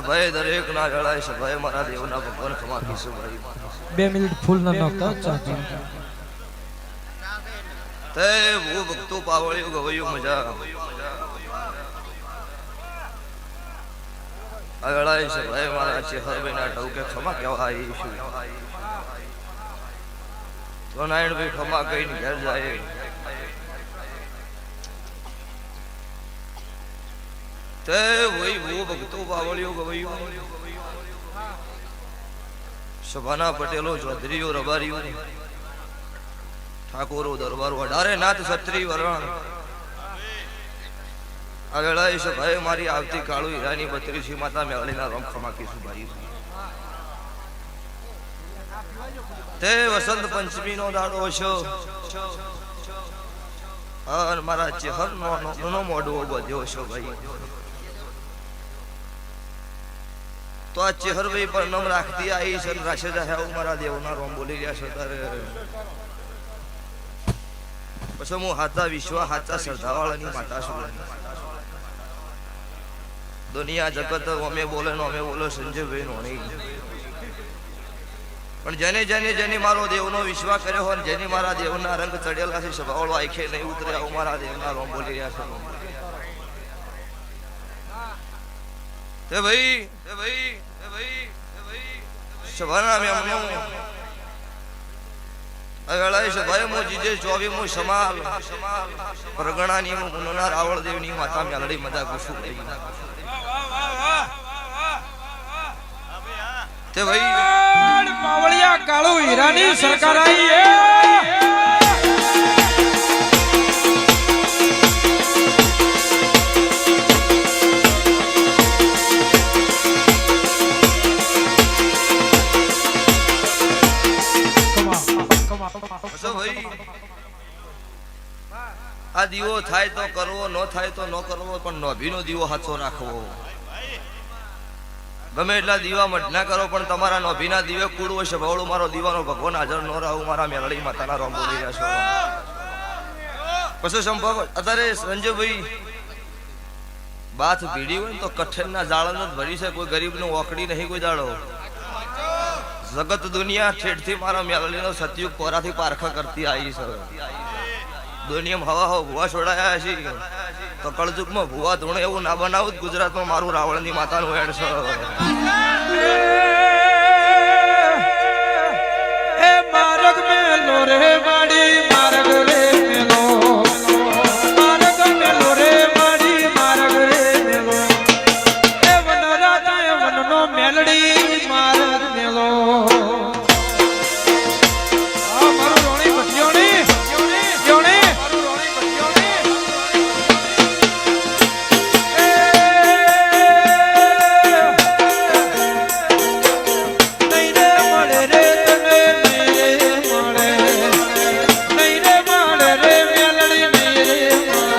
ભાઈ દરેક ના જળાય છે ભાઈ મારા દેવના ભગવાન ખમા કીશું ભાઈ 2 મિનિટ ફૂલ ના નોકતા ચાચા તે હું ભક્તો પાવળ્યો ગવયું મજા અગળાય છે ભાઈ મારા છે હરભાઈ ના ટોકે ખમા કેવા આવીશું તો નાયણ ભાઈ ખમા કહીને ઘર જાય તે વહી वो ભક્તો બાવળિયો ગવયું સભાના પટેલો ચૌધરીઓ રબારીઓ ઠાકોરો દરબારો 18 નાથ ક્ષત્રિય વરણ આગળાય છે ભાઈ મારી આવતી કાળુ હીરાની 32 માતા મેળીના રમ ખમા કીશું ભાઈ તે વસંત પંચમી નો દાડો છો અને મારા ચેહર નો મોઢો બધ્યો છો ભાઈ તો આ ચેહર ભાઈ પર નમ રાખતી આવી છે રાશે જાય મારા દેવના રોમ બોલી રહ્યા છે તારે પછી હું હાથા વિશ્વ હાથા શ્રદ્ધાવાળાની માતા છું દુનિયા જગત અમે બોલે નો અમે બોલો સંજયભાઈ નોણી પણ જેને મારો દેવનો વિશ્વાસ કર્યો હોય જેને મારા દેવના રંગ ચડેલા છે સભાવાળો આંખે નહીં ઉતર્યા મારા દેવના રોમ બોલી રહ્યા છે તે ભાઈ સભાના મેમનો અગળાય છે ભાઈ મો જીજે 24 મો સમાલ પરગણાની મુનના રાવળ દેવની માતા મેલડી મદા ગુસુ તે ભાઈ પાવળિયા કાળુ હીરાની સરકાર આવી હે આ દીવો થાય તો કરવો ન થાય તો ન કરવો પણ નોભીનો દીવો હાથો રાખવો ગમે એટલા દીવા મટ ના કરો પણ તમારા નોભીના દીવે કુડવો છે ભવળો મારો દીવાનો ભગવાન હાજર ન રહું મારા મેલડી માતાના રોમ બોલી રહ્યા છો પછી સંભવ અત્યારે સંજયભાઈ બાથ ભીડી હોય તો કઠેરના જાળન જ ભરી છે કોઈ ગરીબનો ઓકડી નહીં કોઈ દાડો જગત દુનિયા ઠેઠથી મારા મેલડીનો સતયુગ કોરાથી પારખા કરતી આવી છે દુનિયામાં હવા ભૂવા છોડાયા છે તો કળજુગમાં ભૂવા ધૂણે એવું ના બનાવું ગુજરાતમાં મારું રાવણની માતાનું વેણ છે રે માડી માર્ગ રે મેલો માર્ગ મેલો રે માડી માર્ગ રે મેલો એ વન રાજા એ વનનો મેલડી માર્ગ મેલો આ મારું રોણી ભટિયોણી જોણી મારું રોણી ભટિયોણી નહીં રે મળે રે તને નહીં રે મળે નહીં રે મળે રે મેલડી નહીં રે મળે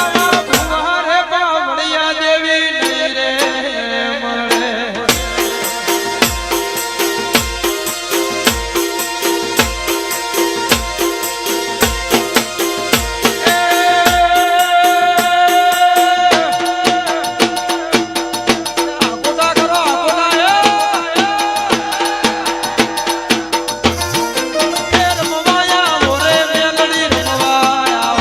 આવા ભુવા રે બાવળિયા દેવી નહીં રે મળે આકોટા કરો આકોટા એ રમવાયા મોરે મેલડી રમવાયા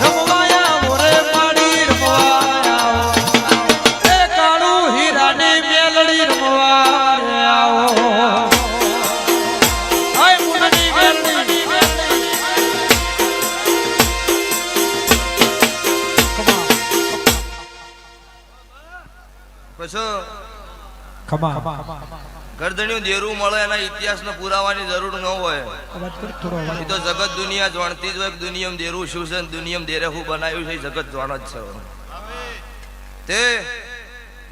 રમવાયા મોરે માડી રમવાયા એ કાળુ હીરાની મેલડી રમવાયા આય મુનની મેલડી પછી ખમા ગરદણિયું દેરું મળે એના ઇતિહાસને પુરાવાની જરૂર ન હોય અવાજ કર થોડો અવાજ એ તો જગત દુનિયા જાણતી જ હોય કે દુનિયામાં દેરું શું છે ને દુનિયામાં દેરે શું બનાવ્યું છે એ જગત જાણ જ છે તે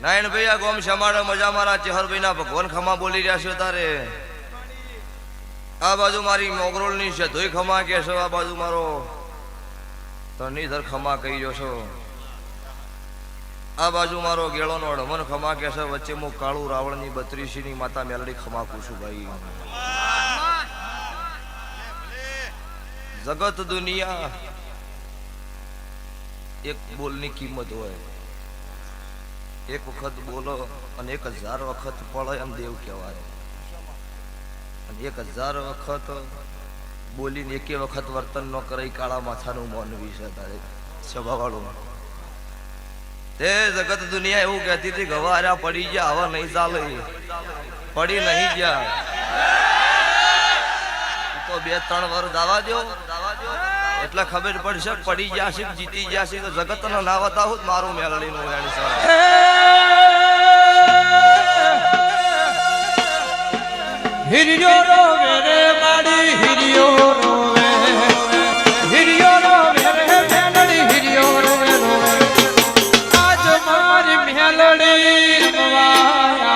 નારાયણભાઈ આ ગોમ શમાડે મજા મારા ચેહરભાઈ ના ભગવાન ખમા બોલી રહ્યા છે તારે આ બાજુ મારી મોગરોળ ની છે ધોઈ ખમા કે છો આ બાજુ મારો તરણીધર ખમા કહી જો છો આ બાજુ મારો ગેળો નો અડમન ખમા કે છે વચ્ચે હું કાળુ રાવણ ની 32 ની માતા મેલડી ખમા પૂછું ભાઈ જગત દુનિયા એક બોલની કિંમત હોય એક વખત બોલો અને 1000 વખત પડે એમ દેવ કહેવાય અને 1000 વખત બોલીને એકે વખત વર્તન ન કરે કાળા માથાનું માનવી છે તારે સ્વભાવવાળું તે જગત દુનિયા એવું કહેતી હતી ગવારા પડી ગયા હવે નહીં ચાલે પડી નહીં ગયા તો 2-3 વર્ષ દાવા દો એટલે ખબર પડશે પડી ગયા છે જીતી ગયા છે તો જગત નો ના બતાવું મારું મેલડી નું વેણી સર હિરિયો રોવે રે માડી હિરિયો રોવે હિરિયો રોવે રે મેલડી હિરિયો રોવે આજ મારી મેલડી રમવાયા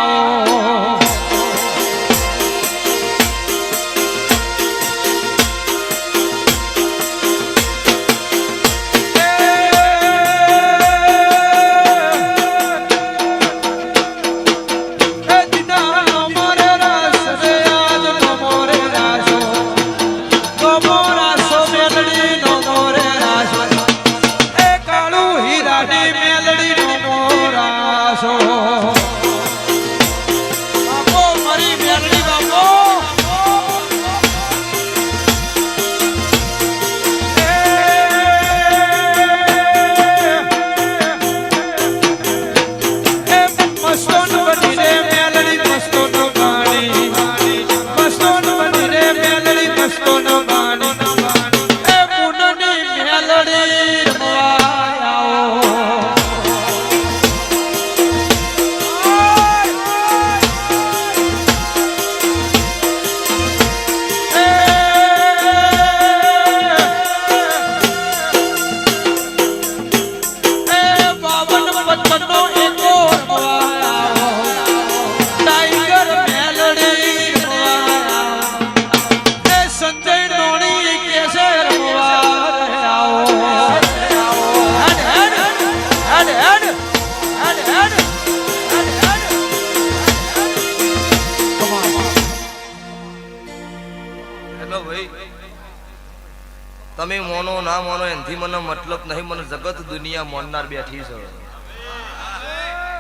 તમે મોનો ના મોનો એનથી મને મતલબ નહીં મને જગત દુનિયા મોનનાર બેઠી છે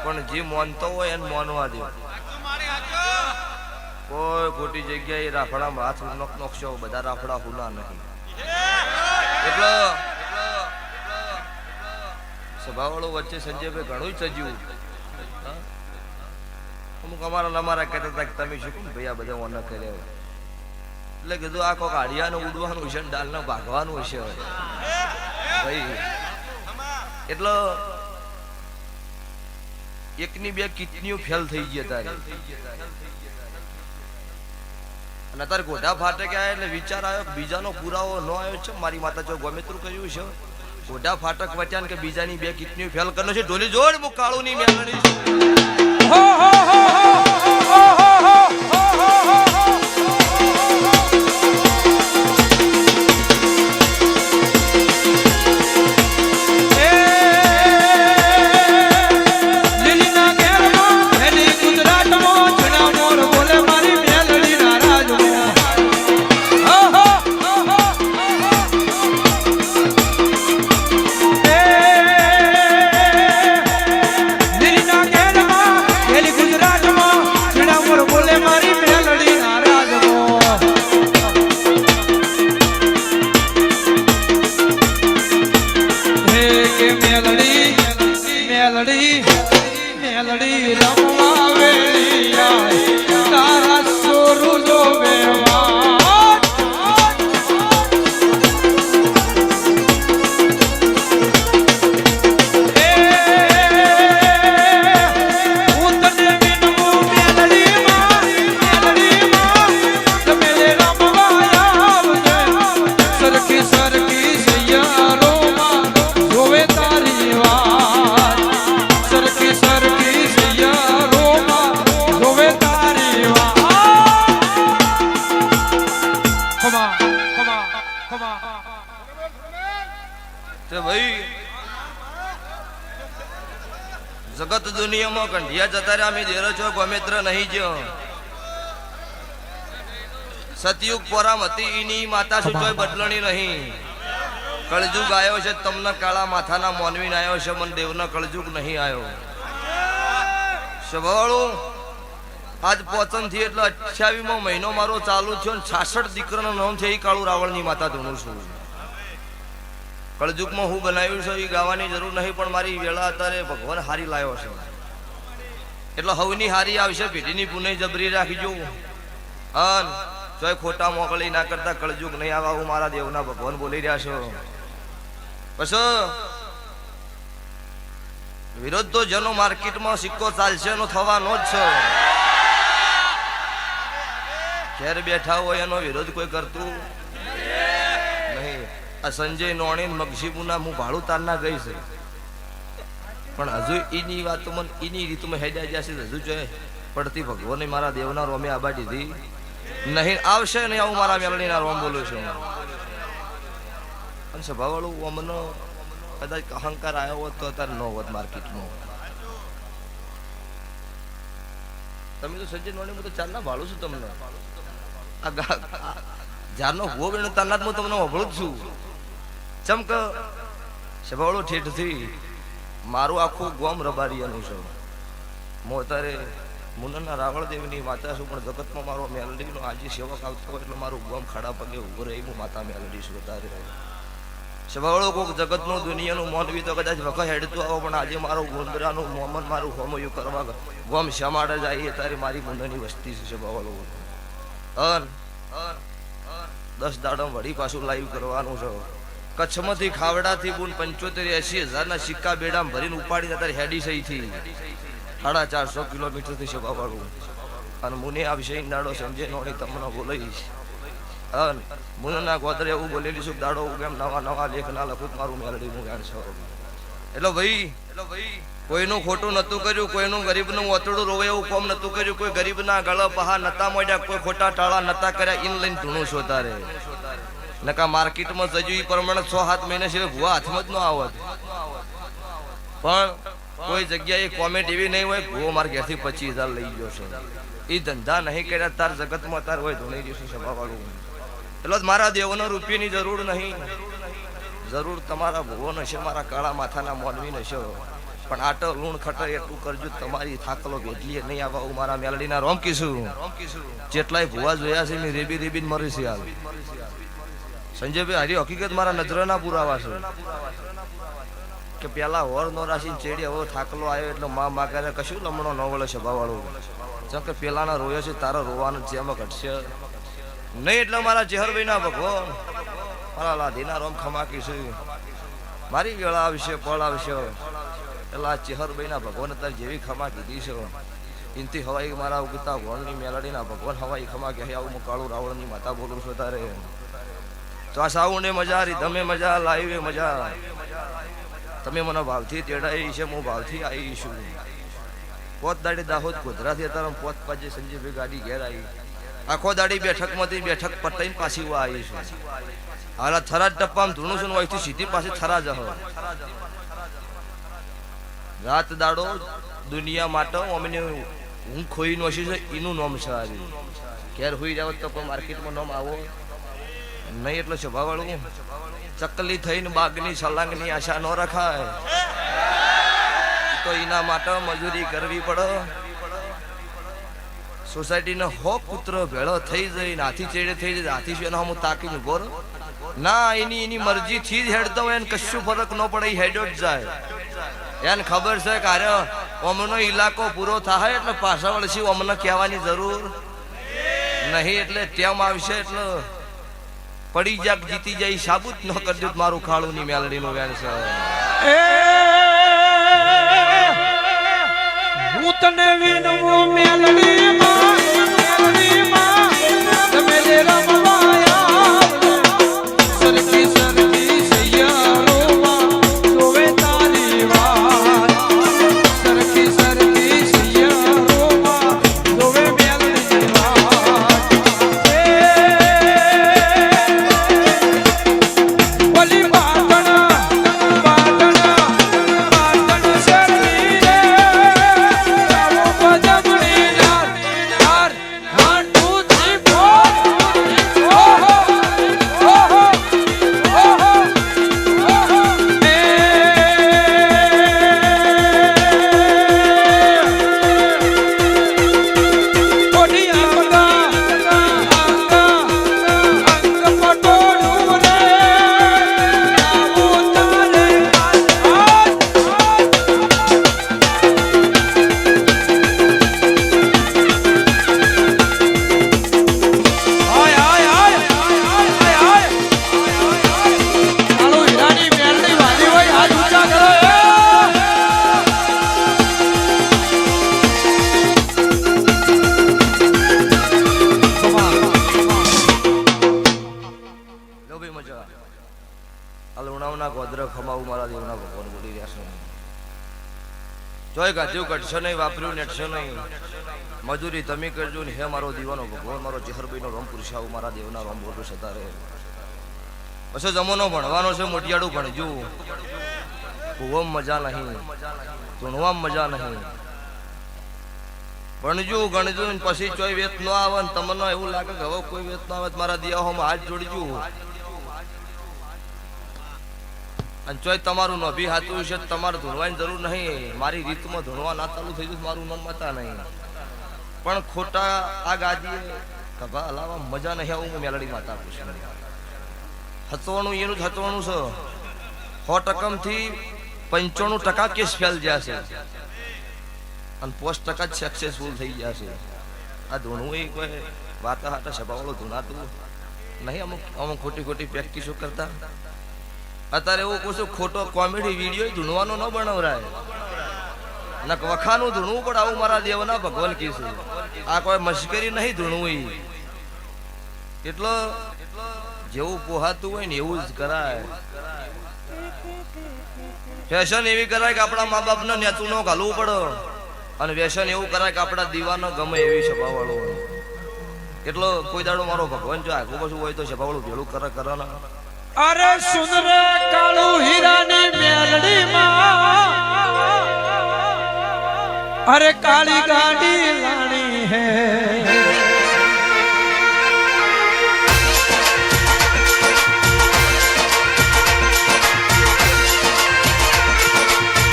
પણ જે મોનતો હોય એને મોનવા દે કોઈ ખોટી જગ્યાએ રાફડામાં હાથ નોખશો બધા રાફડા હુના નહીં એટલે સભાવાળો વચ્ચે સંજયભાઈ ઘણું ચજ્યું અમુક અમારા કહેતા હતા કે તમે શું ભાઈ આ બધા ઓન કર્યા એટલે કીધું આ કોક હાડિયાનું ઉડવાનું હશે ને ડાલને ભાગવાનું હશે ભાઈ. એટલે એકની બે કિડનીઓ ફેલ થઈ ગઈ તારે, અને તારે ગોઢા ફાટે કે એટલે વિચાર આવ્યો બીજાનો પુરાવો ન આવ્યો છે મારી માતા જો ગમે તેટલું કર્યું છે ગોઢા ફાટક વચ્યા કે બીજાની બે કિડનીઓ ફેલ કરનો છે. ઢોલી જોડ હું કાળું ની મેલડી હો હો હો હો હો મેલડી રમવા વેળિયા તારા સોરું જોવે વાટ. હું તને વિનવું મેલડીમાં તમે રમવા આવજે સરખી સરખી સૈયારોમાં જોવે તારી વાત. સરખી સરખી સૈયારોમાં જોવે તારી વાત. ખમા ખમા ખમા તે ભાઈ જગત દુનિયામાં કંઢિયા જતા રહ્યા અમે દેરો છો ગમેત્ર નહીં જો સતયુગ પોરામ હતી ઈની માતા સુચોય બદલણી નહીં. કળજુગ આવ્યો છે તમને કાળા માથાના મોનવીન આવ્યો છે મન દેવનો કળજુગ નહીં આવ્યો. સવાળું આજ પોચન થી એટલે 28મો મહિનો મારો ચાલુ થયો ને 66 દીકરાનું નામ છે એ કાળુ રાવણની માતા ધૂણું છું. કળજુગમાં હું બનાવ્યું છે એ ગાવાની જરૂર નહીં, પણ મારી વેળા અત્યારે ભગવાન હારી લાવ્યો છે એટલે હવની હારી આવશે. પેઢીની પુનઃ જબરી રાખીજો અન તોય ખોટા મોકલી ના કરતા કળજુગ નહીં આવા હું મારા દેવના ભગવાન બોલી રહ્યા છો. પછી વિરોધ તો જેનો માર્કેટમાં સિક્કો ચાલશે એનો થવાનો જ છે. ઘેર બેઠા હોય એનો વિરોધ કોઈ કરતું નહીં. આ સંજય નોણી મગસીબુના હું ભાડું તારના ગઈ છે, પણ હજુ એની વાતો મને એની રીતમાં હેડ્યા જ્યાં છે હજુ જોઈએ પડતી ભગવાને મારા દેવના રોમે આબા દીધી નહીં. આવશે નહીં આવું મારા મેલડીના રોમ બોલું છું. અને સભાવાળું અમને કદાચ અહંકાર આવ્યો હોત તો અત્યારે ન હોત માર્કેટમાં. તમે તો સંજય નોણી હું તો ચારના ભાડું છું તમને. આ જારનો ભૂવો બેનો તારનાથ હું તમને વભળું જ છું. ચમક સભાવાળું ઠેઠથી મારું આખું ગોમ રબારિયાનું છે. હું અત્યારે મુનના રાવળદેવની માતા છું, પણ જગતમાં મારો મેલડીનો આજે સેવક આવતો હોય એટલે મારું ગોમ ખાડા પગે ઉભો રહી હું માતા મેલડી છું. તારે સભાવાળો કોઈક જગતનું દુનિયાનું મોનવી તો કદાચ વખત હેડતું આવો, પણ આજે મારું ગોંદરાનું મોમન મારું હોમયું કરવા ગોમ શા માટે જાય તારી મારી મુંડની વસ્તી છે. સભાવાળો 10 દાડમ વળી પાછું લાઈવ કરવાનું છે. કચ્છમાંથી ખાવડાથી બુન 75-80 હજારના સિક્કા બેડામાં ભરીને ઉપાડી અત્યારે હેડી સહીથી 450 કિલોમીટરથી સભાવાળું. અને મુને આ વિષય દાડો સંજય નોણી તમને બોલાવીશ. મુનના ગોદરે એવું બોલેલી છું દાડો કેમ નવા નવા લેખ ના લખું મારું મેલડી હું જાણ છો. એટલે ભાઈ કોઈનું ખોટું નતું કર્યું, કોઈનું ગરીબનું ઓતડું રોવે એવું કોમ નતું કર્યું, કોઈ ગરીબના ગળા પહા નતા મોડ્યા, કોઈ ખોટા ટાળા નતા કર્યા. ઇન લઈને ધૂણું છો તારે નકા માર્કેટમાં જજુ એ પ્રમાણે 6-7 મહિના સિવાય ભૂવા હાથમાં જ ન આવત. પણ કોઈ જગ્યાએ કોમેન્ટ એવી નહીં હોય ભૂવો માર ઘેરથી 25,000 લઈ ગયો છે. એ ધંધા નહીં કર્યા તાર જગતમાં તાર હોય ધૂણી જશે સભાવાળું. એટલે મારા દેવનો રૂપિયાની જરૂર નહીં, જરૂર તમારા ભૂવો નશે, મારા કાળા માથાના મોનવી નશે. પણ આટો લૂણ ખટર એટલું કરજો તમારી થાકલો ભેટલીએ નહીં આવવા હું મારા મેલડીના રોમ કીશું. જેટલાય ભૂવા જોયા છે મેં રેબી રેબીને મરી છે. હાલ સંજયભાઈ હારી હકીકત મારા નજરના પુરાવા છે કે પેલા હોર નો રાશી ચેડી હવે થાકલો આવ્યો એટલે મા કરે કશું લમણો ન વળે સભાવાળું. જેમ કે પેલાના રોયો છે તારા રોવાનું છે એમાં ઘટશે નહીં એટલે મારા ચેહરભાઈ ના ભગવાન મારા લાધીના રોમ ખમાકી છે મારી વેળા આવશે પળ આવશે એટલે આ ચેહરભાઈ ના ભગવાન અત્યારે જેવી ખમા કીધી છે ઇનથી હવાઈ મારા ઉગતા ગોળની મેલડીના ભગવાન હવાઈ ખમા કે આવું હું કાળું રાવણની માતા બોલું છું તારે તો આ સાઉન્ડે મજા રીધમે મજા લાઈવે મજા તમે મને ભાવથી તેડાઈ છે હું ભાવથી આવી છું પોત દાડી દાહોદ ગોધરાથી અત્યારે પોત પાજે સંજીવભાઈ ગાડી ઘેર આવી આખો દાડી બેઠકમાંથી બેઠક પટાઈને પાછી આવી છું હાલા થરાદ ટપ્પામાં ધૂણું છું અહીંથી સીધી પાછી થરા જહ રાત દાડો દુનિયા માટે અમને હું ખોઈ નોશી છે એનું નામ છે આવી ઘેર હોઈ જાવ તો કોઈ માર્કેટમાં નામ આવો નહીં એટલે સ્વભાવવાળું ચકલી થઈને બાગની સલાંગની આશા ન રખાય તો એના માટે મજૂરી કરવી પડે સોસાયટીનો હો પુત્ર ભેળો થઈ જાય હાથી ચેડે થઈ જાય હાથી શું એના હું તાકીને ઉભો રહું ના એની મરજીથી જ હેડતો હોય એને કશું ફરક ન પડે એ હેડો જ જાય એને ખબર છે કે અરે અમનો ઇલાકો પૂરો થાય એટલે પાછા વળશી અમને કહેવાની જરૂર નહીં એટલે ટેમ આવશે એટલે પડી જાક જીતી જાય સાબુત ન કરજો મારું ખાડું ની મેલડીનું વેણ છે હું તને વિનવું મેલડીમાં તમે જે રમવાયા સરખી સરખી સૈયારોમાં જોવે તારી વાત સરખી સરખી સૈયારોમાં જોવે મેલડી વાત બોલી બાટણા શરમી રે જોઈ ગાજ્યું કટશો નહીં વાપર્યું નેટશો નહીં મજૂરી તમે કરજો ને હે મારો દીવાનો ભગવાન મારો ચેહરભાઈનો રોમ પુરુષાવ મારા દેવના રોમ બોલું સતારે પછી જમોનો ભણવાનો છે મોટિયાડું ભણજો કુવમ મજા નહીં ધૂણવામ મજા નહીં ભણજો ગણજો પછી ચોય વેત ન આવે ને તમને એવું લાગે કે હવે કોઈ વેત ન આવે મારા દિયાઓમાં હાથ જોડજો અને ચોય તમારું નભી હાથું છે તમારે ધૂણવાની જરૂર નહીં મારી રીતમાં ધૂણવા ના ચાલુ થઈ ગયું મારું નામ માતા નહીં પણ ખોટા આ ગાદીએ કભા હલાવા મજા નહીં આવું હું મેલડી માતા પૂછું હતવાનું એનું જ હતવાનું છે 100% 95% કેસ ફેલ ગયા છે અને 5% જ સક્સેસફુલ થઈ ગયા છે આ ધૂણવું એ કોઈ વાતા હાટા સભાવાળો ધૂણાતું નહીં અમુક ખોટી પ્રેક્ટિસો કરતા અત્યારે એવું કહું છું ખોટો કોમેડી વિડીયો ધૂણવાનો ન બનાવરાય નક વખાનું ધૂણવું પણ આવું મારા દેવના ભગવાન કીધું આ કોઈ મશ્કરી નહીં ધૂણવું એટલે જેવું પોહાતું હોય ને એવું જ કરાય ફેશન એવી કરાય કે આપણા મા બાપને નેતું ન ઘાલવું પડે અને વ્યસન એવું કરાય કે આપણા દીવાનો ગમે એવી સભાવાળો હોય એટલો કોઈ દાડો મારો ભગવાન જો આગળ પાછું હોય તો સભાવાળું ભેળું કરે ના અરે સુન રે કાળુ હીરાની મેલડીમાં અરે કાળી ગાડી લાણી હે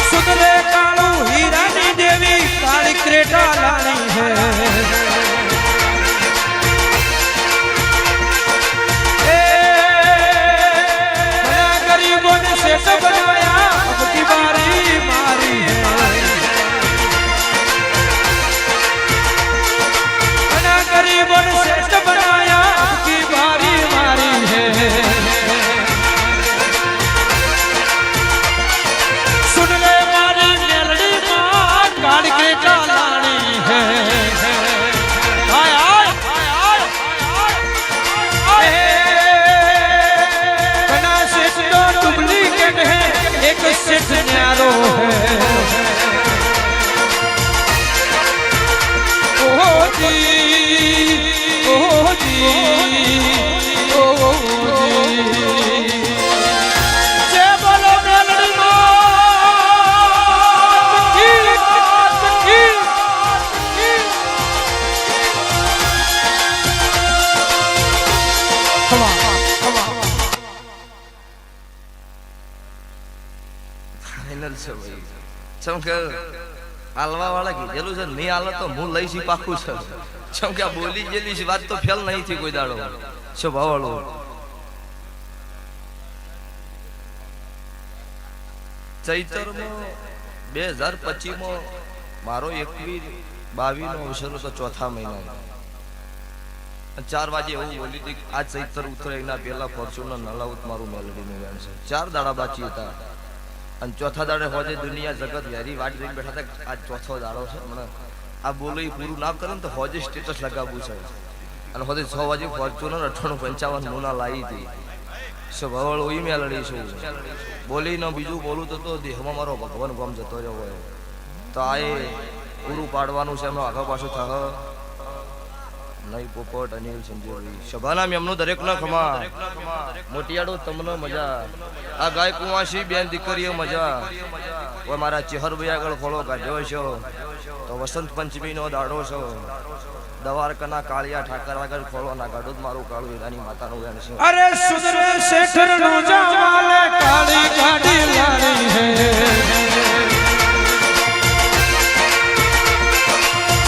સુન રે કાળુ હીરાની દેવી કાળી ક્રેટા લાણી હે सेट बनाया अब की बारी मारी है ફાઇનલ છે ભાઈ. ચમ કે હાલવા વાળા કીધેલું છે નહીં હાલે તો હું લઈશ પાકું છે. ચમ કે આ બોલી ગયેલી વાત તો ફેલ નહીં થી કોઈ દાડો. શું ભાવાળું ચૈતરમાં 2025 મારો 21-22 નો અવસર હતો ચોથા મહિના. 4 વાગે એવું બોલી હતી આ ચૈતર ઉતરાયના પહેલા ફોર્ચ્યુનર નલાવત મારું મેલડીનું ગાન છે. 4 દાડા બાકી હતા અને ચોથા દાડે હોજે દુનિયા જગત યારી વાટ જોઈને બેઠા હતા. આજ ચોથો દાડો છે હમણાં આ બોલી પૂરું ના કરે ને તો હોજે સ્ટેટસ લગાવવું છે. અને હોજે 6 વાગે ફોર્ચ્યુનર 9855 મુના લાવી હતી. સ્વભાવળ ઓઈ મેલડી છું બોલી ન બીજું બોલું તો દેહમાં મારો ભગવાન ગમ જતો રહ્યો હોય તો આ એ પૂરું પાડવાનું છે. એમાં આગળ પાછું થા નહીં પોપટ અનિલ સંજયભાઈ સભાના એમનું દરેક ના ખમા મોટિયાડો તમને મજા. આ ગાય કુંવાસી બેન દીકરીઓ મજા. ઓય મારા ચેહરભાઈ આગળ ખોળો કાઢ્યો છો તો વસંત પંચમી નો દાડો છો. દવારકાના કાળિયા ઠાકર આગળ ખોળો ના કાઢો મારું કાળું હીરાની માતાનું વેણ છે. અરે સુંદરે શેઠર નો જમાલે કાળી ગાડી લાડી હે.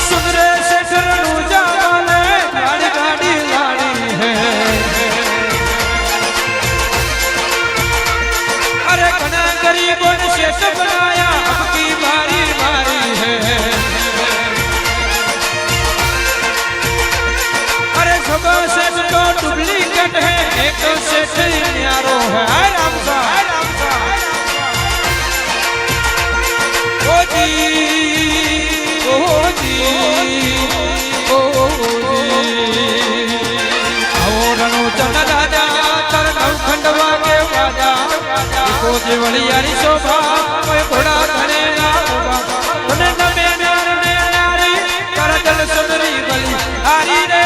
સુંદરે શેઠર નો જમાલે કાળી ગાડી લાડી હે. અરે ઘણા ગરીબો ને શેઠ બનાયા અબકી મારી મારી હે. सब सेठ तो डुप्लीकेट है एक सेठ न्यारो है. राम सा ओ जी ओ रणो चंद राजा तर नवखंडवा के राजा को देवलियारी शोभा कोई घोड़ा धने ना होगा तने नमे नारे नारी कर जल सुंदरी बली हारी रे.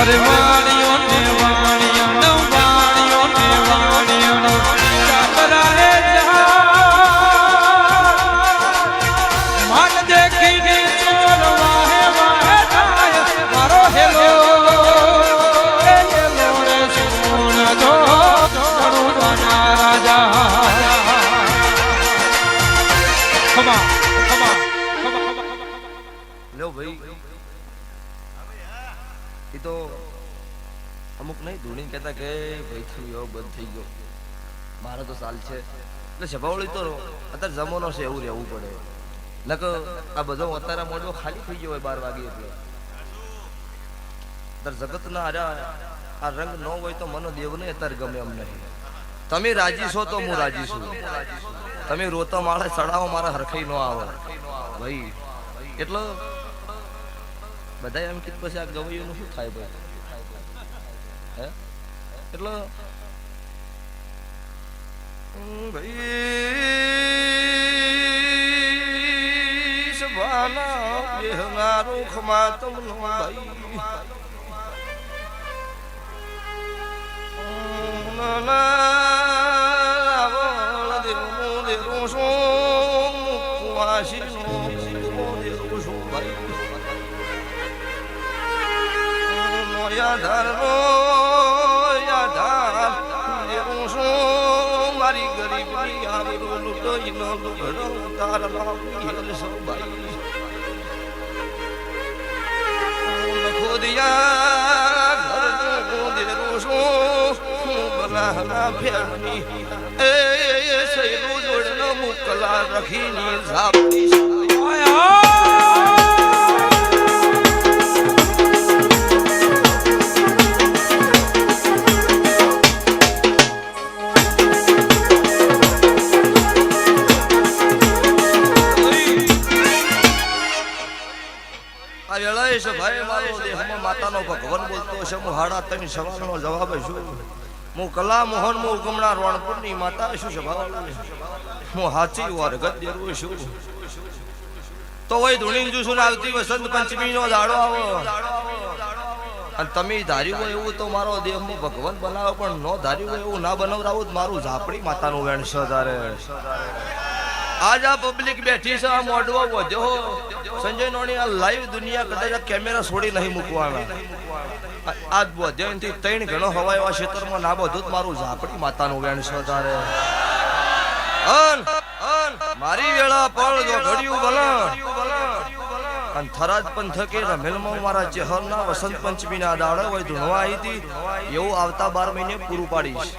અરે વાણીઓ ને વાણીઓ ને વાણીઓ ને વાણીઓ ને ચાતરાએ જા માન દેખીને ચોર વાહે વાહે થાય મારો હેલો એ હેલો રે સોના જો કરુણા રાજા. ખમા ખમા લો ભાઈ એ તો અમુક નહીં ધૂણી કહેતા કે ભાઈ થયું એવો બંધ થઈ ગયો મારે તો સાલ છે એટલે સભાવળી તો અત્યારે જમાનો છે એવું રહેવું પડે. નક આ બધો અત્યારે મોડો ખાલી થઈ ગયો હોય 12 વાગે એટલે અત્યારે જગતના આ રંગ ન હોય તો મનો દેવને અત્યારે ગમે એમ નહીં. તમે રાજી છો તો હું રાજી છું. તમે રોતા માળે ચડાવો મારા હરખાઈ ન આવે ભાઈ. એટલે બધા એમ કીધું પછી આ ગવૈયું શું થાય ભાઈ હે એટલે ભાઈ સભાના બેહના રૂખમાં તમનો ભાઈ નાવળ દેવું દેરું શું કુવાસીનું દેરું શું ભાઈ યાધાર દેવું શું મારી ગરીબની આબરૂ લૂંટોઈ ન લુગડો તાર લાવી હેલ સૌ ભાઈ ખોદિયા ઘરનું દેરું શું બલાહના ફેરની એ સૈલું જોડનો મુકલા રખીની ઝાપડી આ વેળાએ છે ભાઈ મારો દેહમાં માતાનો ભગવાન બોલતો છે હું હાડા ત્રણ સવારનો જવાબ છું હું કલા મોહન હું ઉગમણા રોણપુરની માતા છું છે ભાઈ હું હાચી વાર ગદ્યરું છું તો વય ધૂણી જુ છું આવતી વસંત પંચમી નો દાડો આવો અને તમે ધાર્યું હોય એવું તો મારો દેહમાં ભગવાન બનાવો પણ નો ધાર્યું હોય એવું ના બનાવરાવું મારું ઝાપડી માતાનું વેણ છે તારે આજ આ પબ્લિક બેઠી છે આ મોઢવો વધ્યો સંજય નોણી આ લાઈવ દુનિયા કદાચ કેમેરા છોડી નહીં મૂકવાના આજ વધ્યોથી ત્રણ ઘણો હવા એવા ક્ષેત્રમાં ના બધું જ મારું ઝાપડી માતાનું વેણ છે તારે મારી વેળા પણ જો ઘડિયું બના અને થરાદ પંથકે રમેલમાં મારા ચહેરના વસંત પંચમીના દાડે હોય ધૂણવા આવી હતી એવું આવતા 12 મહિને પૂરું પાડીશ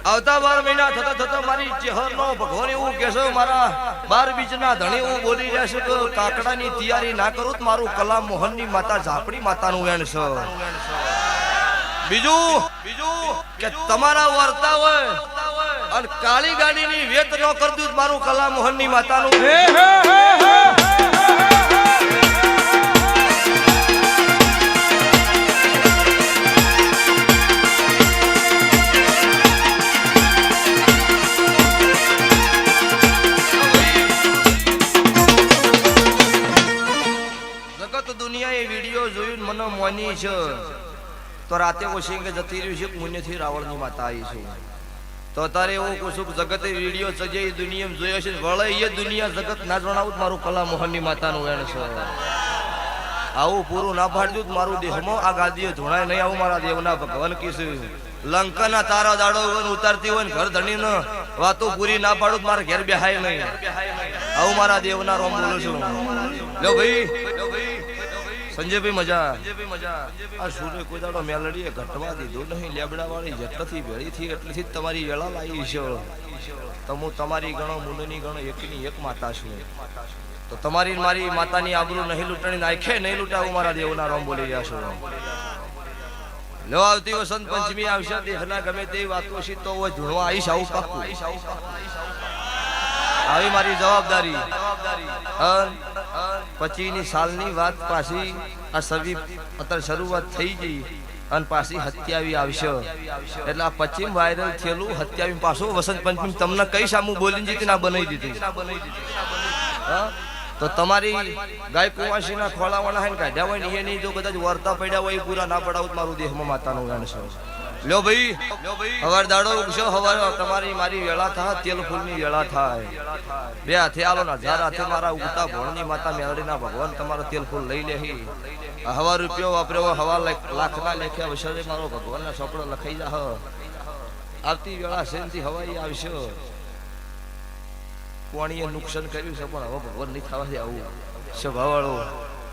આવતા 12 મહિના થતા થતા મારી ચહેરનો ભગવાન એવું કહેશે મારા 12 બીજના ધણી એવું બોલી રહેશે કે કાકડાની તૈયારી ના કરું તો મારું કલા મોહનની માતા ઝાપડી માતાનું વેણ છે બીજું કે તમારા વર્તા હોય અને કાળી ગાડીની વેત ન કરતું મારું કલા મોહનની માતાનું મને મોની છે તો રાતે ઓછી કે જતી રહ્યું છે મુન્યથી રાવણની માતા આવી છે તો તારે એવું કુસુક જગતે વિડિયો સજે દુનિયામાં જોયો છે વળે એ દુનિયા જગત ના જણાવું મારું કલા મોહનની માતાનું વેણ છે આવું પૂરું ના પાડ્યું મારું દેહમાં આ ગાદીએ ધોણાય નહીં આવું મારા દેવના ભગવાન કીધું લંકાના તારા દાડો ઉતારતી હોય ને ઘર ધણી ને વાતો પૂરી ના પાડું મારે ઘેર બેહાય નહીં આવું મારા દેવના રોમ બોલું છું લો ભાઈ સંજયભાઈ મજા આ સૂર્ય કોઈ દાડો મેલડીએ ઘટવા દીધું નહીં લેબડા વાળી જેટલાથી ભેળી થી એટલી તમારી વેળા લાવી છે તો હું તમારી ગણો મુંડની ગણો એકની એક માતા છું તો તમારી મારી માતાની આબરૂ નહીં લૂંટણી નાખે નહીં લૂંટાવું મારા દેવના રોમ બોલી રહ્યા છો લો આવતી વસંત પંચમી આવશે દેખના ગમે તેવી વાતો છે તો ધૂણવા આવીશ આવું પાકું આવી મારી જવાબદારી પછીની સાલની વાત પાછી આ સવી અત્યારે શરૂઆત થઈ ગઈ અને પાછી 27 આવશે એટલે આ પશ્ચિમ વાયરલ થયેલું 27 પાછું વસંત પંચમી તમને કઈ સામું બોલીને જીતી ના બનાવી દીધી તો તમારી ગાય કુવાસીના ખોળાવાળા હે ને કાઢ્યા હોય ને એની જો કદાચ વર્તા પડ્યા હોય પૂરા ના પડાવું મારું દેહમાં માતાનું વેણ છે લ્યો ભાઈ હવાર દાડો ઉગશો હવાર તમારી મારી વેળા થાય તેલ ફૂલની વેળા થાય બે હાથે આલો ના જાર હાથે મારા ઉગતા ભણની માતા મેલડીના ભગવાન તમારો તેલ ફૂલ લઈ લેહી હવાર રૂપિયો વાપર્યો હવા લાખના લેખ્યા વસરે મારો ભગવાનના ચોપડો લખાઈ જા આવતી વેળા સેનથી હવાઈ આવશે પાણીએ નુકસાન કર્યું છે પણ હવે ભગવાન નહીં થવા દે આવું સ્વભાવવાળો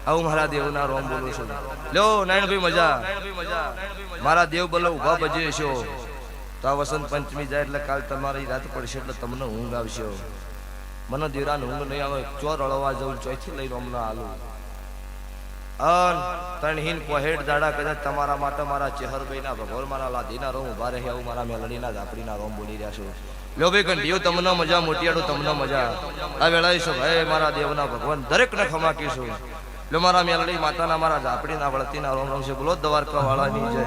આવું મારા દેવના રોમ બોલું છું લ્યો નારાયણભાઈ મજા મારા દેવ બોલો ઉભા બજે છો તો આ વસંત પંચમી જાય એટલે કાલ તમારી રાત પડશે એટલે તમને ઊંઘ આવશે મને દેવરાને ઊંઘ નહીં આવે ચોર અળવા જવું ચોથી લઈને હમણાં આલું અન તણહીન પહેડ દાડા કદાચ તમારા માટે મારા ચેહરભાઈના ભગવાન મારા લાદીના રોમ ઉભા રહે આવું મારા મેલડીના ઝાપડીના રોમ બોલી રહ્યા છો લ્યો ભાઈ કંઠીઓ તમને મજા મોટિયાડું તમને મજા આ વેળાએ છો ભાઈ મારા દેવના ભગવાન દરેકને ખમાકીશું લો મારા મેલડી માતાના મારા ઝાપડીના વળતીના રોમ રોમ છે બોલો દ્વારકા વાળાની જય